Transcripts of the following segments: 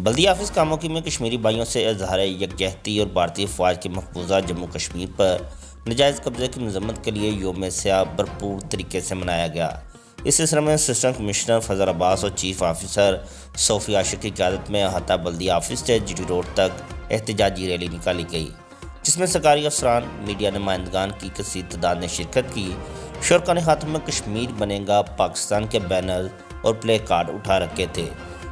بلدیہ آفس کاموکی میں کشمیری بھائیوں سے اظہار یکجہتی اور بھارتی افواج کے مقبوضہ جموں کشمیر پر ناجائز قبضے کی مذمت کے لیے یوم سیاہ بھرپور طریقے سے منایا گیا۔ اس سلسلے میں اسسٹنٹ کمشنر فضل عباس اور چیف آفیسر صوفی عاشق کی قیادت میں احاطہ بلدیہ آفس سے جی ٹی روڈ تک احتجاجی ریلی نکالی گئی، جس میں سرکاری افسران، میڈیا نمائندگان کی کثیر تعداد نے شرکت کی۔ شرکاء نے ہاتھوں میں کشمیر بنے گا پاکستان کے بینر اور پلے کارڈ اٹھا رکھے تھے۔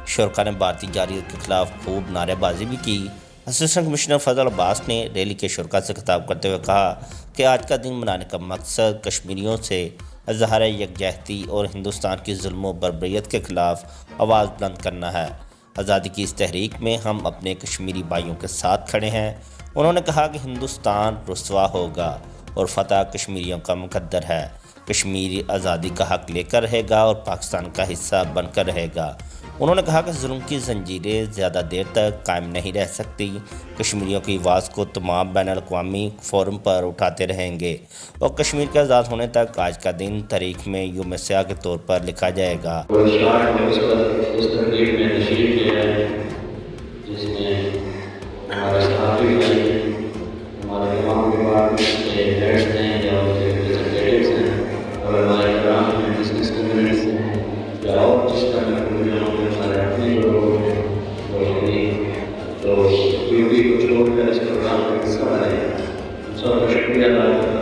شرکاء نے بھارتی جارحیت کے خلاف خوب نعرے بازی بھی کی۔ اسسٹنٹ کمشنر فضل عباس نے ریلی کے شرکاء سے خطاب کرتے ہوئے کہا کہ آج کا دن منانے کا مقصد کشمیریوں سے اظہار یکجہتی اور ہندوستان کی ظلم و بربریت کے خلاف آواز بلند کرنا ہے۔ آزادی کی اس تحریک میں ہم اپنے کشمیری بھائیوں کے ساتھ کھڑے ہیں۔ انہوں نے کہا کہ ہندوستان رسوا ہوگا اور فتح کشمیریوں کا مقدر ہے۔ کشمیر آزادی کا حق لے کر رہے گا اور پاکستان کا حصہ بن کر رہے گا۔ انہوں نے کہا کہ ظلم کی زنجیریں زیادہ دیر تک قائم نہیں رہ سکتی۔ کشمیریوں کی آواز کو تمام بین الاقوامی فورم پر اٹھاتے رہیں گے اور کشمیر کے آزاد ہونے تک آج کا دن تاریخ میں یوم سیاہ کے طور پر لکھا جائے گا۔ تو ڈیوٹی کو چھوڑ کر اس پروگرام کا حصہ بنے، سب کا شکریہ ادا کرتا ہوں۔